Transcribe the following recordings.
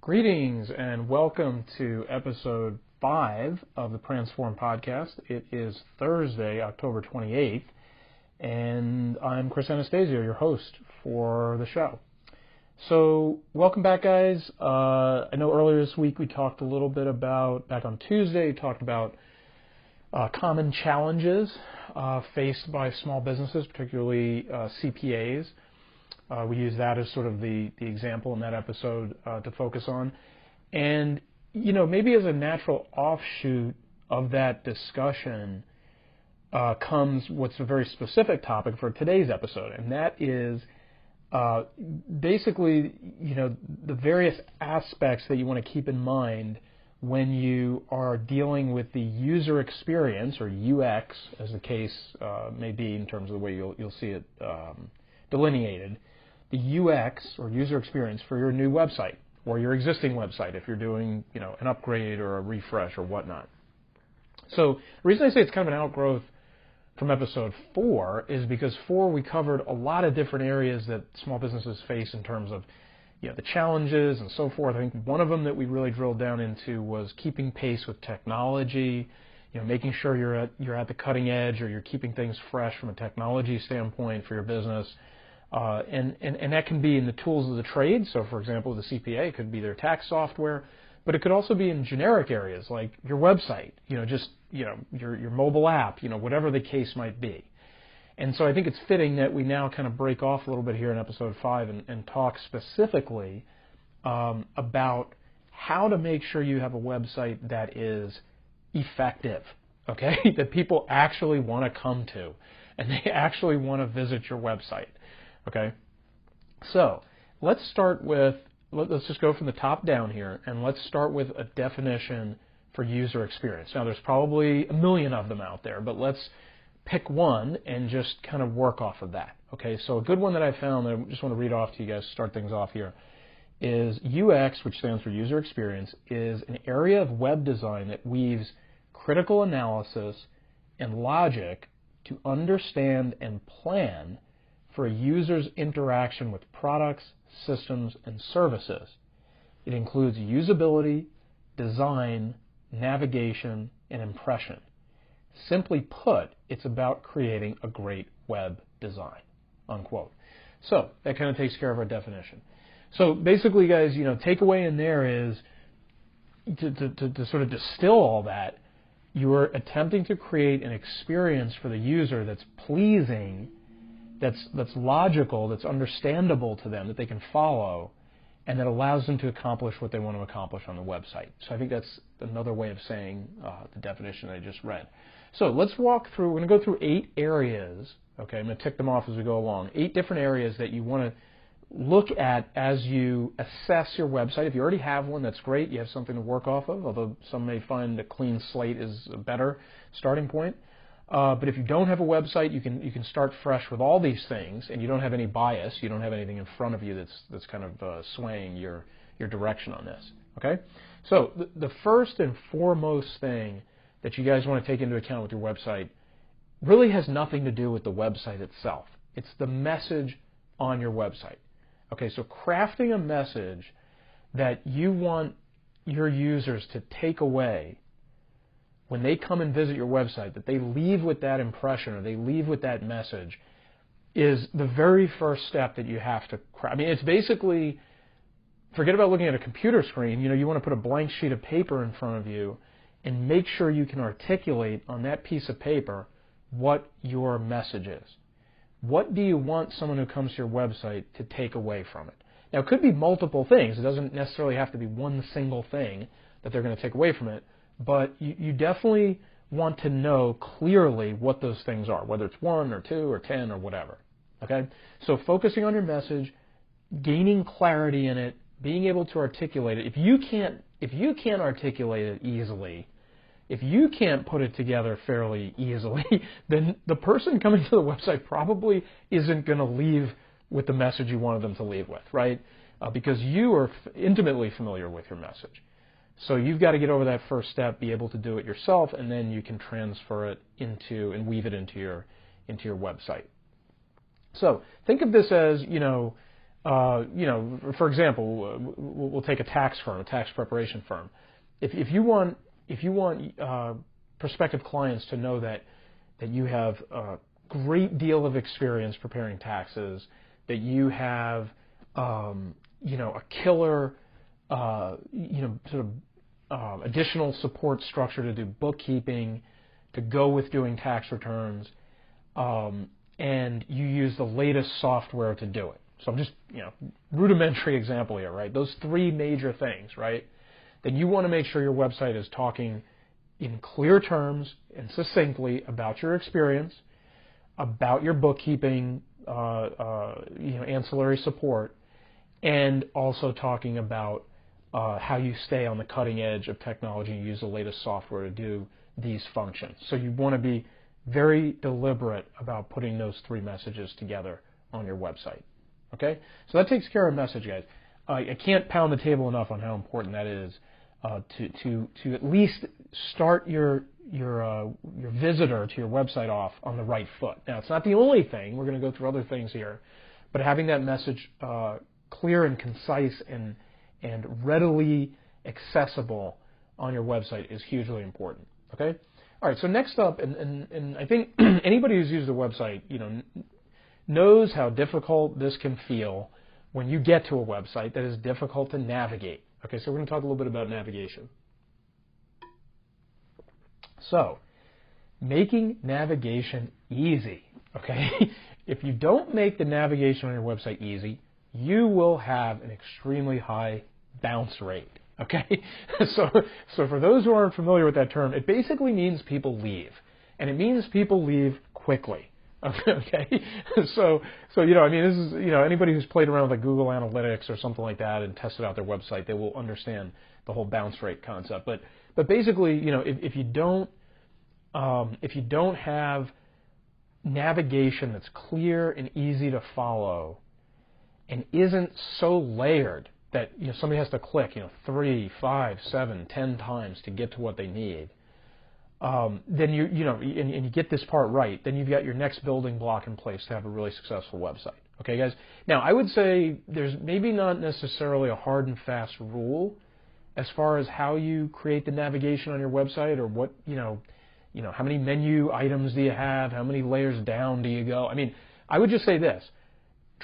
Greetings and welcome to episode 5 of the Transform Podcast. It is Thursday, October 28th, and I'm Chris Anastasio, your host for the show. So, welcome back, guys. I know earlier this week we talked a little bit about, back on Tuesday, talked about common challenges faced by small businesses, particularly CPAs. We use that as sort of the example in that episode to focus on. And, you know, maybe as a natural offshoot of that discussion comes what's a very specific topic for today's episode, and that is basically, you know, the various aspects that you want to keep in mind when you are dealing with the user experience, or UX, as the case may be in terms of the way you'll see it delineated. The UX, or user experience, for your new website or your existing website if you're doing, you know, an upgrade or a refresh or whatnot. So the reason I say it's kind of an outgrowth from episode 4 is because 4 we covered a lot of different areas that small businesses face in terms of, you know, the challenges and so forth. I think one of them that we really drilled down into was keeping pace with technology, you know, making sure you're at the cutting edge, or you're keeping things fresh from a technology standpoint for your business. And that can be in the tools of the trade. So, for example, the CPA, it could be their tax software, but it could also be in generic areas like your website, you know, just, you know, your mobile app, you know, whatever the case might be. And so I think it's fitting that we now kind of break off a little bit here in episode 5 and talk specifically about how to make sure you have a website that is effective, okay, that people actually want to come to and they actually want to visit your website. Okay, so let's start with, let's just go from the top down here, and let's start with a definition for user experience. Now, there's probably a million of them out there, but let's pick one and just kind of work off of that. Okay, so a good one that I found, that I just want to read off to you guys to start things off here, is UX, which stands for user experience, is an area of web design that weaves critical analysis and logic to understand and plan for a user's interaction with products, systems, and services. It includes usability, design, navigation, and impression. Simply put, it's about creating a great web design, unquote. So that kind of takes care of our definition. So basically, guys, you know, takeaway in there is to sort of distill all that, you are attempting to create an experience for the user that's pleasing, that's logical, that's understandable to them, that they can follow, and that allows them to accomplish what they want to accomplish on the website. So I think that's another way of saying the definition I just read. So let's walk through, we're going to go through 8 areas, okay, I'm going to tick them off as we go along, 8 different areas that you want to look at as you assess your website. If you already have one, that's great, you have something to work off of, although some may find a clean slate is a better starting point. But if you don't have a website, you can start fresh with all these things, and you don't have any bias. You don't have anything in front of you that's kind of swaying your direction on this. Okay. So the first and foremost thing that you guys want to take into account with your website really has nothing to do with the website itself. It's the message on your website. Okay. So crafting a message that you want your users to take away when they come and visit your website, that they leave with that impression or they leave with that message, is the very first step that you have to craft. I mean, it's basically, forget about looking at a computer screen. You know, you want to put a blank sheet of paper in front of you and make sure you can articulate on that piece of paper what your message is. What do you want someone who comes to your website to take away from it? Now, it could be multiple things. It doesn't necessarily have to be one single thing that they're going to take away from it. But you definitely want to know clearly what those things are, whether it's 1 or 2 or 10 or whatever. Okay? So focusing on your message, gaining clarity in it, being able to articulate it. If you can't articulate it easily, if you can't put it together fairly easily, then the person coming to the website probably isn't going to leave with the message you wanted them to leave with, right? Because you are intimately familiar with your message. So you've got to get over that first step, be able to do it yourself, and then you can transfer it into and weave it into your website. So think of this as, you know, For example, we'll take a tax firm, a tax preparation firm. If you want prospective clients to know that you have a great deal of experience preparing taxes, that you have a killer additional support structure to do bookkeeping, to go with doing tax returns, and you use the latest software to do it. So I'm just, rudimentary example here, right? Those three major things, right? Then you want to make sure your website is talking in clear terms and succinctly about your experience, about your bookkeeping, ancillary support, and also talking about how you stay on the cutting edge of technology and use the latest software to do these functions. So you want to be very deliberate about putting those three messages together on your website. Okay? So that takes care of message, guys. I can't pound the table enough on how important that is to at least start your visitor to your website off on the right foot. Now, it's not the only thing. We're going to go through other things here. But having that message clear and concise and readily accessible on your website is hugely important. Okay? All right, so next up, and I think anybody who's used a website, knows how difficult this can feel when you get to a website that is difficult to navigate. Okay, so we're going to talk a little bit about navigation. So, making navigation easy, okay? If you don't make the navigation on your website easy, you will have an extremely high bounce rate, okay? So for those who aren't familiar with that term, it basically means people leave, and it means people leave quickly. Okay, so this is anybody who's played around with like Google Analytics or something like that and tested out their website, they will understand the whole bounce rate concept. But basically, if you don't have navigation that's clear and easy to follow, and isn't so layered that somebody has to click 3, 5, 7, 10 times to get to what they need. Then and you get this part right, then you've got your next building block in place to have a really successful website. Okay, guys? Now, I would say there's maybe not necessarily a hard and fast rule as far as how you create the navigation on your website, or what, how many menu items do you have, how many layers down do you go. I mean, I would just say this.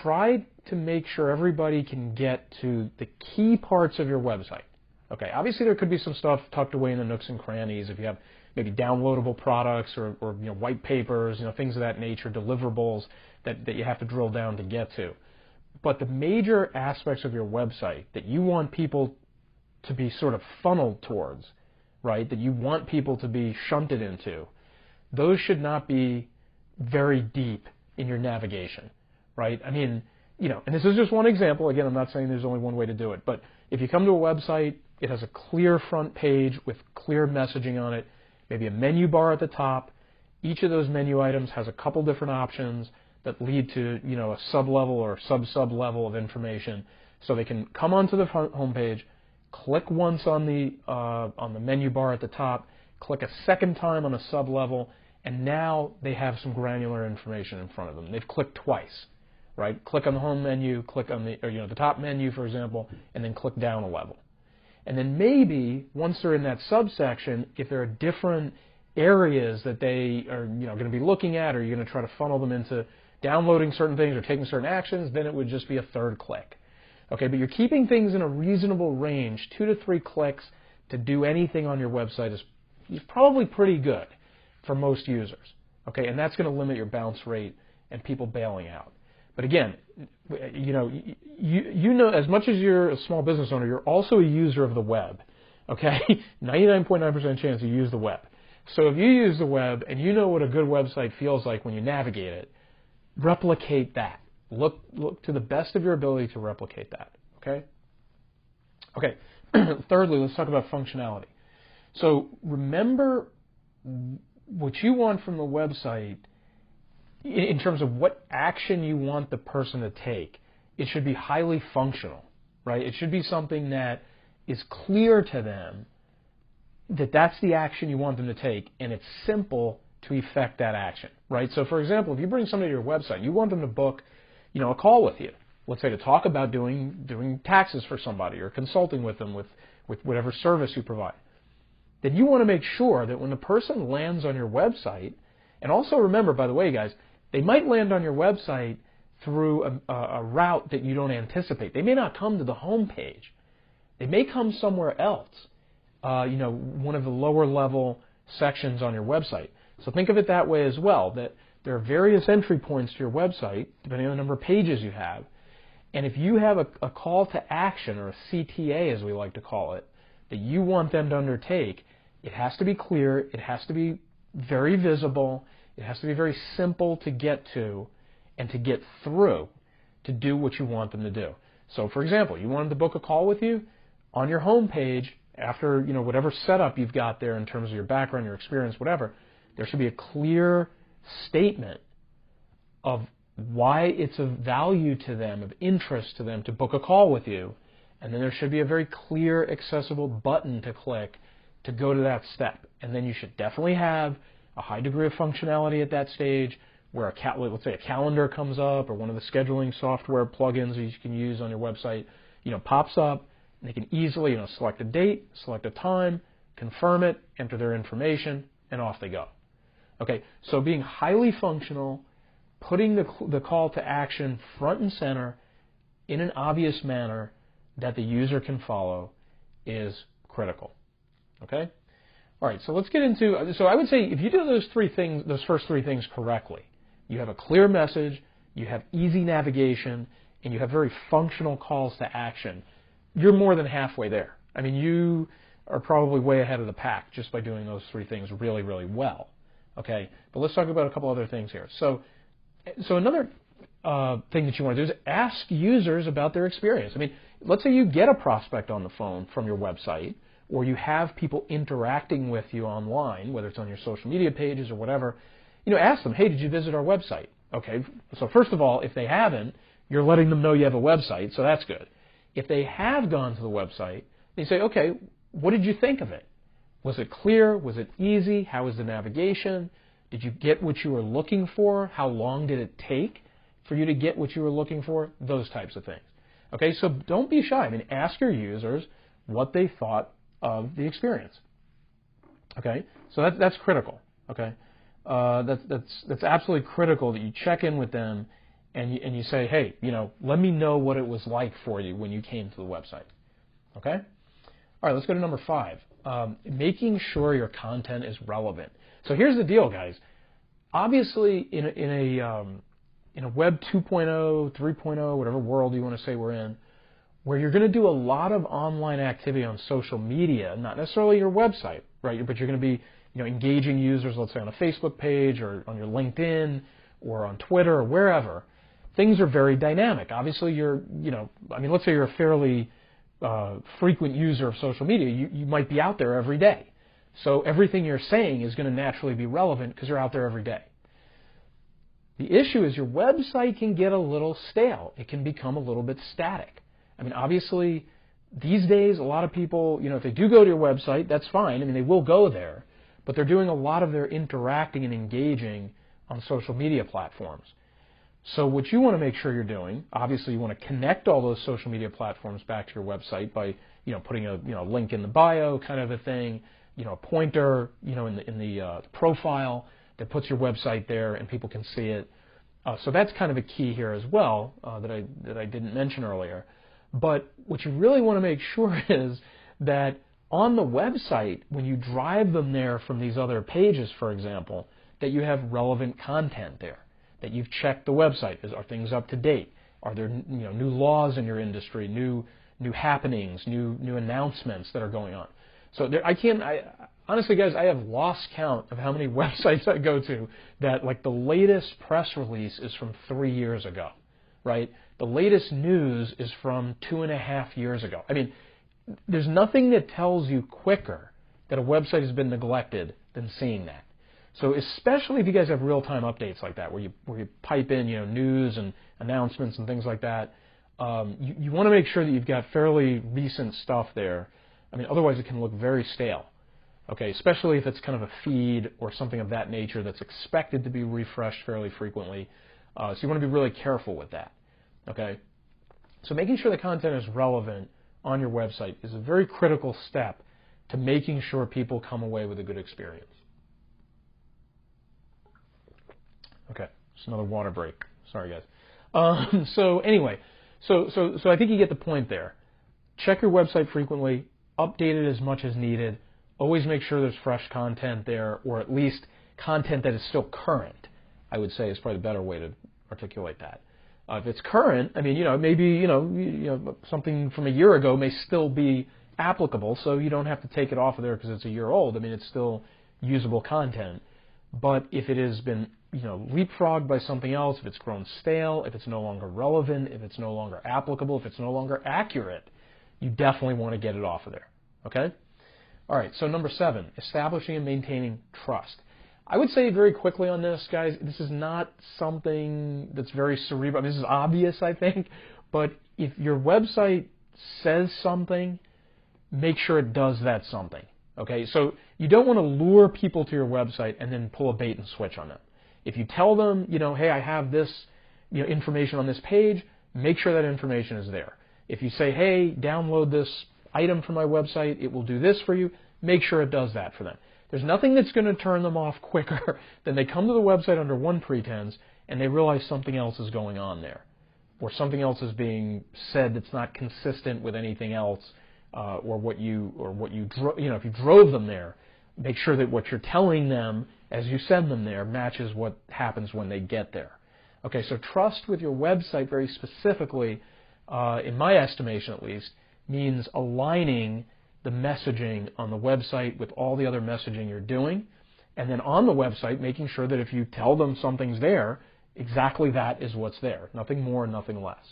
Try to make sure everybody can get to the key parts of your website. Okay, obviously there could be some stuff tucked away in the nooks and crannies if you have maybe downloadable products or white papers, things of that nature, deliverables that you have to drill down to get to. But the major aspects of your website that you want people to be sort of funneled towards, right, that you want people to be shunted into, those should not be very deep in your navigation, right? I mean, and this is just one example. Again, I'm not saying there's only one way to do it, but if you come to a website, it has a clear front page with clear messaging on it, maybe a menu bar at the top. Each of those menu items has a couple different options that lead to a sub-level or sub-level of information. So they can come onto the home page, click once on the menu bar at the top, click a second time on a sub-level, and now they have some granular information in front of them. They've clicked twice, right? Click on the home menu, click on the top menu, for example, and then click down a level. And then maybe once they're in that subsection, if there are different areas that they are going to be looking at, or you're going to try to funnel them into downloading certain things or taking certain actions, then it would just be a third click. Okay, but you're keeping things in a reasonable range. 2 to 3 clicks to do anything on your website is probably pretty good for most users. Okay, and that's going to limit your bounce rate and people bailing out. But again, as much as you're a small business owner, you're also a user of the web. Okay, 99.9% chance you use the web. So if you use the web and you know what a good website feels like when you navigate it, replicate that. Look to the best of your ability to replicate that. Okay. Okay. Thirdly, let's talk about functionality. So remember what you want from the website. In terms of what action you want the person to take, it should be highly functional, right? It should be something that is clear to them that that's the action you want them to take, and it's simple to effect that action, right? So, for example, if you bring somebody to your website, you want them to book, a call with you, let's say to talk about doing taxes for somebody or consulting with them with whatever service you provide, then you want to make sure that when the person lands on your website, and also remember, by the way, guys, they might land on your website through a route that you don't anticipate. They may not come to the home page. They may come somewhere else, one of the lower level sections on your website. So think of it that way as well, that there are various entry points to your website, depending on the number of pages you have. And if you have a call to action, or a CTA as we like to call it, that you want them to undertake, it has to be clear, it has to be very visible, it has to be very simple to get to and to get through to do what you want them to do. So for example, you want them to book a call with you, on your home page, after whatever setup you've got there in terms of your background, your experience, whatever, there should be a clear statement of why it's of value to them, of interest to them to book a call with you, and then there should be a very clear, accessible button to click to go to that step. And then you should definitely have a high degree of functionality at that stage where let's say a calendar comes up, or one of the scheduling software plugins that you can use on your website, pops up, and they can easily, select a date, select a time, confirm it, enter their information, and off they go. Okay, so being highly functional, putting the call to action front and center in an obvious manner that the user can follow is critical. Okay? All right, so let's get into, so I would say if you do those first three things correctly, you have a clear message, you have easy navigation, and you have very functional calls to action, you're more than halfway there. I mean, you are probably way ahead of the pack just by doing those three things really, really well. Okay, but let's talk about a couple other things here. So another thing that you want to do is ask users about their experience. I mean, let's say you get a prospect on the phone from your website, or you have people interacting with you online, whether it's on your social media pages or whatever. Ask them, hey, did you visit our website? Okay, so first of all, if they haven't, you're letting them know you have a website, so that's good. If they have gone to the website, they say, okay, what did you think of it? Was it clear? Was it easy? How was the navigation? Did you get what you were looking for? How long did it take for you to get what you were looking for? Those types of things. Okay, so don't be shy. I mean, ask your users what they thought of the experience. Okay, so that's critical. Okay, that's absolutely critical that you check in with them and you say, hey, let me know what it was like for you when you came to the website. Okay, all right, let's go to number 5. Making sure your content is relevant. So here's the deal, guys. Obviously, in a Web 2.0, 3.0, whatever world you want to say we're in, where you're going to do a lot of online activity on social media, not necessarily your website, right? But you're going to be, engaging users, let's say on a Facebook page or on your LinkedIn or on Twitter or wherever. Things are very dynamic. Obviously, let's say you're a fairly frequent user of social media. You might be out there every day. So everything you're saying is going to naturally be relevant because you're out there every day. The issue is your website can get a little stale. It can become a little bit static. I mean, obviously, these days, a lot of people, if they do go to your website, that's fine. I mean, they will go there. But they're doing a lot of their interacting and engaging on social media platforms. So what you want to make sure you're doing, obviously, you want to connect all those social media platforms back to your website by, putting a link in the bio kind of a thing, a pointer, in the profile that puts your website there and people can see it. So that's kind of a key here as well that I didn't mention earlier. But what you really want to make sure is that on the website, when you drive them there from these other pages, for example, that you have relevant content there, that you've checked the website. Are things up to date? Are there new laws in your industry, new happenings, new announcements that are going on? So honestly, guys, I have lost count of how many websites I go to that, like, the latest press release is from 3 years ago, right? The latest news is from 2.5 years ago. I mean, there's nothing that tells you quicker that a website has been neglected than seeing that. So especially if you guys have real-time updates like that, where you pipe in news and announcements and things like that, you want to make sure that you've got fairly recent stuff there. I mean, otherwise it can look very stale. Okay, especially if it's kind of a feed or something of that nature that's expected to be refreshed fairly frequently. So you want to be really careful with that. Okay. So making sure the content is relevant on your website is a very critical step to making sure people come away with a good experience. Okay, just another water break. Sorry, guys. So anyway, so I think you get the point there. Check your website frequently, update it as much as needed. Always make sure there's fresh content there, or at least content that is still current, I would say is probably the better way to articulate that. If it's current, I mean, maybe, something from a year ago may still be applicable, so you don't have to take it off of there because it's a year old. I mean, it's still usable content. But if it has been, leapfrogged by something else, if it's grown stale, if it's no longer relevant, if it's no longer applicable, if it's no longer accurate, you definitely want to get it off of there. Okay? All right, so number 7, establishing and maintaining trust. I would say very quickly on this, guys, this is not something that's very cerebral. This is obvious, I think, but if your website says something, make sure it does that something. Okay, so you don't want to lure people to your website and then pull a bait and switch on them. If you tell them, hey, I have this, information on this page, make sure that information is there. If you say, hey, download this item from my website, it will do this for you, make sure it does that for them. There's nothing that's going to turn them off quicker than they come to the website under one pretense and they realize something else is going on there, or something else is being said that's not consistent with anything else, if you drove them there, make sure that what you're telling them as you send them there matches what happens when they get there. Okay, so trust with your website very specifically, in my estimation at least, means aligning the messaging on the website with all the other messaging you're doing, and then on the website making sure that if you tell them something's there, exactly that is what's there, nothing more, nothing less.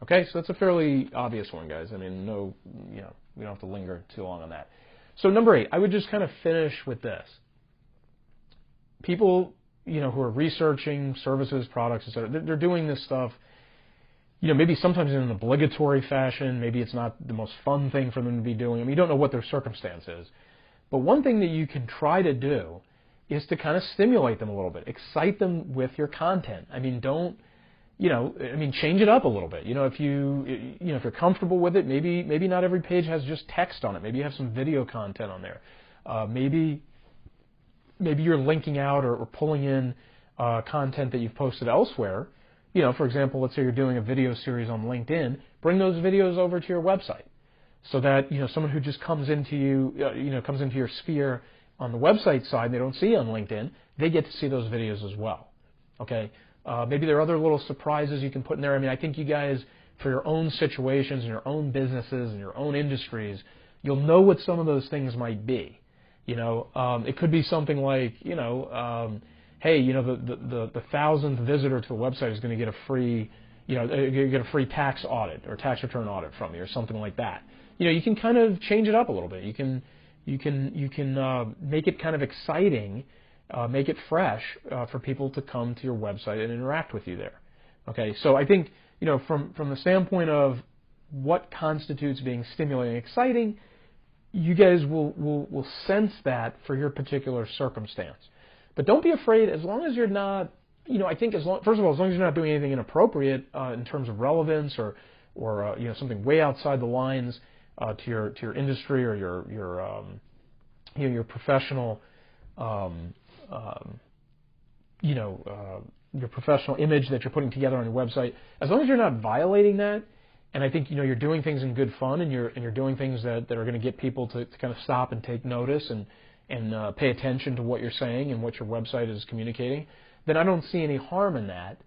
Okay, so that's a fairly obvious one, guys. I mean, we don't have to linger too long on that. So number 8, I would just kind of finish with this. People, who are researching services, products, etc., they're doing this stuff, maybe sometimes in an obligatory fashion. Maybe it's not the most fun thing for them to be doing. I mean, you don't know what their circumstance is. But one thing that you can try to do is to kind of stimulate them a little bit, excite them with your content. I mean, change it up a little bit. If you're comfortable with it, maybe not every page has just text on it. Maybe you have some video content on there. Maybe you're linking out or pulling in content that you've posted elsewhere. For example, let's say you're doing a video series on LinkedIn. Bring those videos over to your website, so that someone who just comes into your sphere on the website side, they don't see on LinkedIn, they get to see those videos as well. Okay. Maybe there are other little surprises you can put in there. I mean, I think you guys, for your own situations and your own businesses and your own industries, you'll know what some of those things might be. It could be something like, hey, the 1,000th visitor to the website is going to get a free, get a free tax audit or tax return audit from you, or something like that. You can kind of change it up a little bit. You can make it kind of exciting. Make it fresh for people to come to your website and interact with you there. Okay, so I think from the standpoint of what constitutes being stimulating and exciting, you guys will sense that for your particular circumstance. But don't be afraid, as long as you're not, I think first of all, as long as you're not doing anything inappropriate in terms of relevance or something way outside the lines to your industry or your professional. Your professional image that you're putting together on your website, as long as you're not violating that, and I think you're doing things in good fun, and you're doing things that are going to get people to kind of stop and take notice and pay attention to what you're saying and what your website is communicating, then I don't see any harm in that.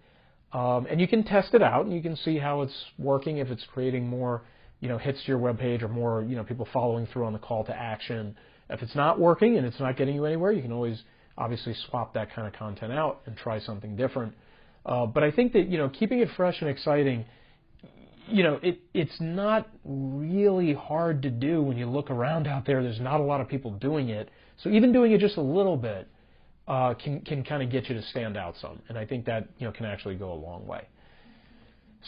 And you can test it out, and you can see how it's working, if it's creating more hits to your webpage or more people following through on the call to action. If it's not working and it's not getting you anywhere, you can always obviously swap that kind of content out and try something different. But I think that keeping it fresh and exciting, it's not really hard to do when you look around out there. There's not a lot of people doing it, so even doing it just a little bit can kind of get you to stand out some, and I think that can actually go a long way.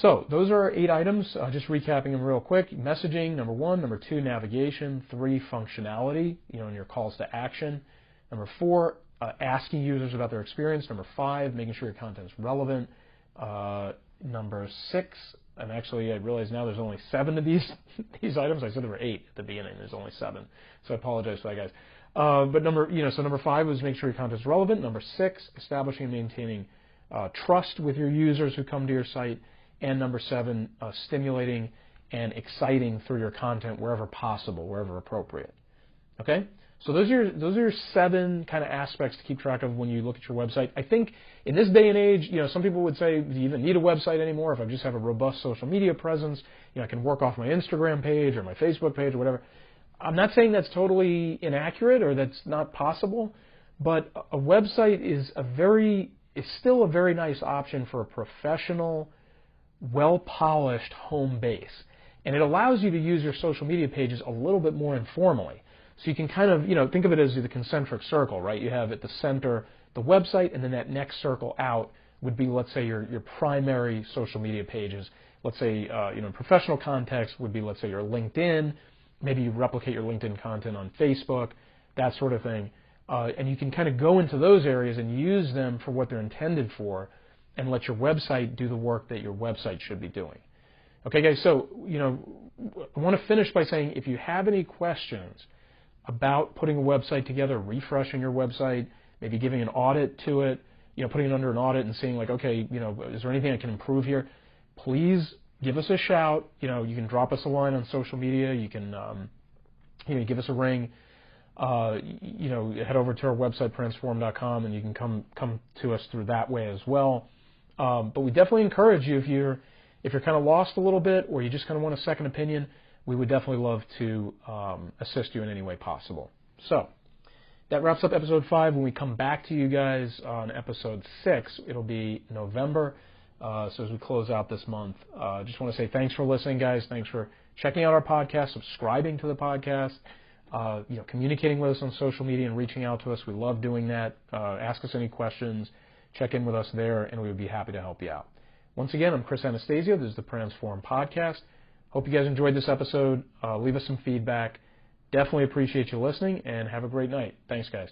So those are our 8 items. Just recapping them real quick. Messaging, number 1. Number 2, navigation. 3, functionality, in your calls to action. Number 4, asking users about their experience. Number 5, making sure your content is relevant. Number 6, and actually I realize now there's only 7 of these items. I said there were 8 at the beginning. There's only 7, so I apologize for that, guys. But number 5 was make sure your content is relevant. Number 6, establishing and maintaining trust with your users who come to your site. And number 7, stimulating and exciting through your content wherever possible, wherever appropriate. Okay? So those are your 7 kind of aspects to keep track of when you look at your website. I think in this day and age, some people would say, do you even need a website anymore? If I just have a robust social media presence, I can work off my Instagram page or my Facebook page or whatever. I'm not saying that's totally inaccurate or that's not possible, but a website is still a very nice option for a professional, well-polished home base. And it allows you to use your social media pages a little bit more informally. So you can kind of, think of it as the concentric circle, right? You have at the center the website, and then that next circle out would be, let's say, your primary social media pages. Let's say, in professional context would be, let's say, your LinkedIn. Maybe you replicate your LinkedIn content on Facebook, that sort of thing. And you can kind of go into those areas and use them for what they're intended for and let your website do the work that your website should be doing. Okay, guys, so, I want to finish by saying if you have any questions about putting a website together, refreshing your website, maybe giving an audit to it, putting it under an audit and seeing like, okay, is there anything I can improve here? Please give us a shout. You can drop us a line on social media. You can, give us a ring. Head over to our website, pransforum.com, and you can come to us through that way as well. But we definitely encourage you if you're kind of lost a little bit or you just kind of want a second opinion, we would definitely love to assist you in any way possible. So that wraps up episode 5. When we come back to you guys on episode 6, it'll be November. So as we close out this month, I just want to say thanks for listening, guys. Thanks for checking out our podcast, subscribing to the podcast, communicating with us on social media and reaching out to us. We love doing that. Ask us any questions. Check in with us there, and we would be happy to help you out. Once again, I'm Chris Anastasio. This is the Transform Podcast. Hope you guys enjoyed this episode. Leave us some feedback. Definitely appreciate you listening, and have a great night. Thanks, guys.